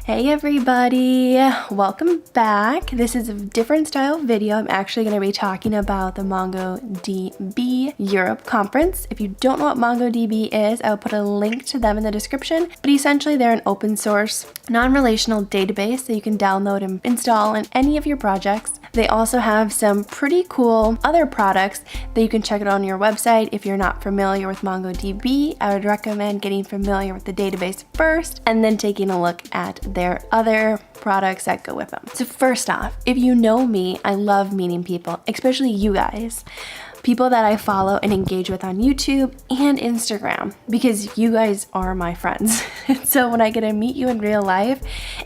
Hey everybody, welcome back. This is a different style video. I'm actually going to be talking about the MongoDB Europe conference. If you don't know what MongoDB is, I'll put a link to them in the description. But essentially they're an open source, non-relational database that you can download and install in any of your projects. They also have some pretty cool other products that you can check out on your website. If you're not familiar with MongoDB, I would recommend getting familiar with the database first and then taking a look at their other products that go with them. So first off, if you know me, I love meeting people, especially you guys. People that I follow and engage with on YouTube and Instagram, because you guys are my friends. So when I get to meet you in real life,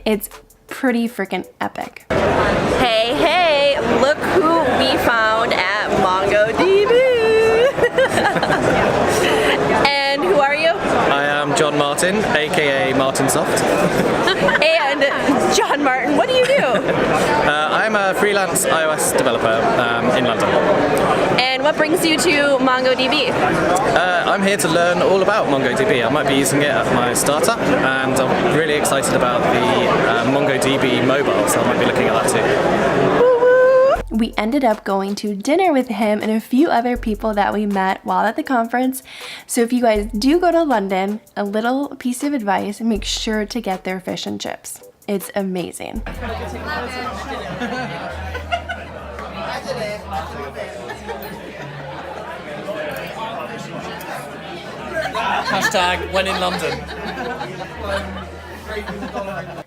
it's pretty freaking epic. Hey, hey, look who we found at MongoDB. And who are you? I am John Martin, aka Martin Soft. And John Martin, what do you do? I'm a freelance iOS developer in London. And what brings you to MongoDB? I'm here to learn all about MongoDB. I might be using it at my startup, and I'm really excited about the MongoDB mobile, so I might be looking at that too. We ended up going to dinner with him and a few other people that we met while at the conference. So if you guys do go to London, a little piece of advice, make sure to get their fish and chips. It's amazing. Hashtag when in London.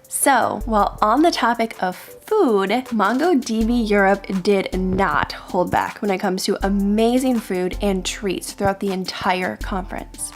So, while on the topic of food, MongoDB Europe did not hold back when it comes to amazing food and treats throughout the entire conference.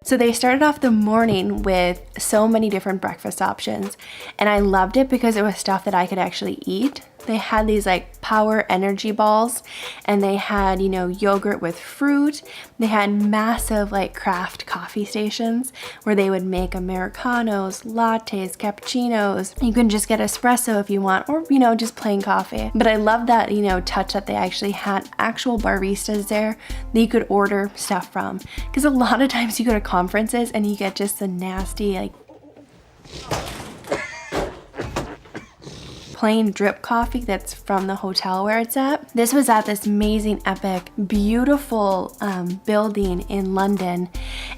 So they started off the morning with so many different breakfast options, and I loved it because it was stuff that I could actually eat. They had these like power energy balls, and they had, you know, yogurt with fruit. They had massive like craft coffee stations where they would make Americanos, lattes, cappuccinos. You can just get espresso if you want, or, you know, just plain coffee. But I love that, you know, touch that they actually had actual baristas there that you could order stuff from. Because a lot of times you go to conferences and you get just the nasty, like, plain drip coffee that's from the hotel where it's at. This was at this amazing, epic, beautiful building in London,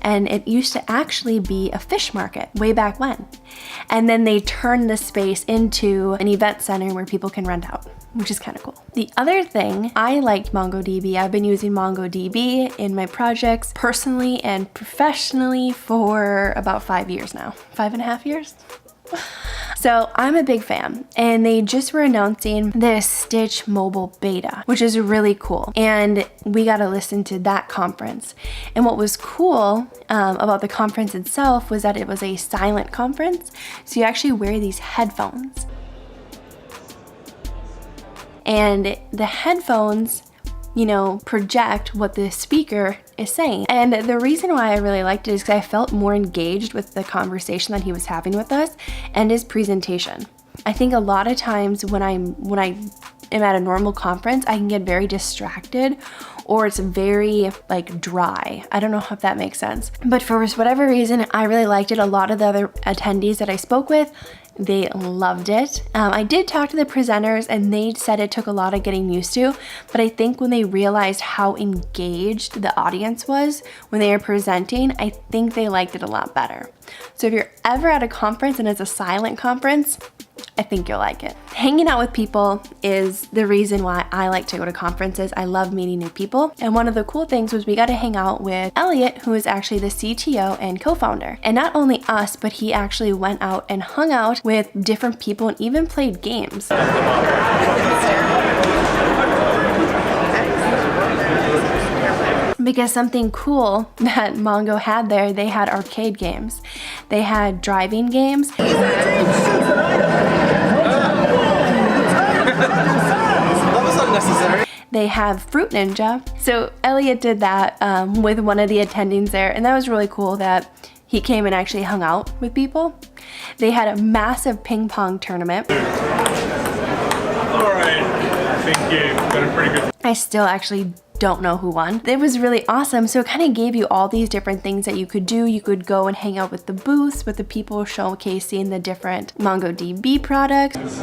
and it used to actually be a fish market way back when. And then they turned the space into an event center where people can rent out, which is kind of cool. The other thing, I liked MongoDB. I've been using MongoDB in my projects personally and professionally for about 5 years now. 5.5 years? So I'm a big fan, and they just were announcing this Stitch mobile beta, which is really cool. And we got to listen to that conference. And what was cool about the conference itself was that it was a silent conference. So you actually wear these headphones. And the headphones, you know, project what the speaker is saying. And the reason why I really liked it is because I felt more engaged with the conversation that he was having with us and his presentation. I think a lot of times when I am at a normal conference, I can get very distracted, or it's very like dry. I don't know if that makes sense. But for whatever reason, I really liked it. A lot of the other attendees that I spoke with, they loved it. I did talk to the presenters, and they said it took a lot of getting used to, but I think when they realized how engaged the audience was when they were presenting, I think they liked it a lot better. So if you're ever at a conference and it's a silent conference, I think you'll like it. Hanging out with people is the reason why I like to go to conferences. I love meeting new people. And one of the cool things was we got to hang out with Elliot, who is actually the CTO and co-founder. And not only us, but he actually went out and hung out with different people and even played games. Because something cool that Mongo had there, they had arcade games. They had driving games. That was unnecessary. They have Fruit Ninja. So Elliot did that with one of the attendings there, and that was really cool that he came and actually hung out with people. They had a massive ping pong tournament. I still actually don't know who won. It was really awesome. So it kind of gave you all these different things that you could do. You could go and hang out with the booths, with the people showcasing the different MongoDB products.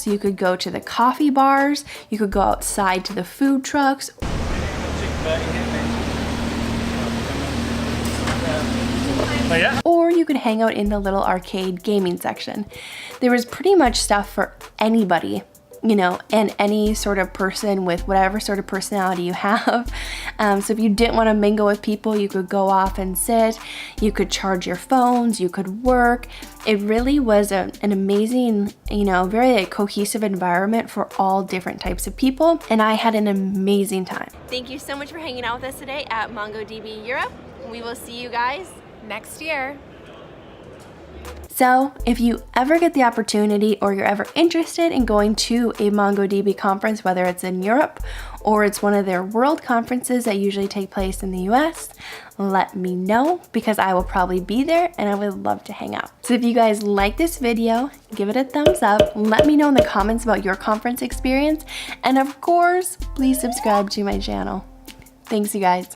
So you could go to the coffee bars, you could go outside to the food trucks. Or you could hang out in the little arcade gaming section. There was pretty much stuff for anybody, you know, and any sort of person with whatever sort of personality you have. So if you didn't want to mingle with people, you could go off and sit. You could charge your phones, you could work. It really was an amazing, you know, very cohesive environment for all different types of people. And I had an amazing time. Thank you so much for hanging out with us today at MongoDB Europe. We will see you guys next year. So if you ever get the opportunity or you're ever interested in going to a MongoDB conference, whether it's in Europe or it's one of their world conferences that usually take place in the US, let me know because I will probably be there and I would love to hang out. So if you guys like this video, give it a thumbs up. Let me know in the comments about your conference experience. And of course, please subscribe to my channel. Thanks, you guys.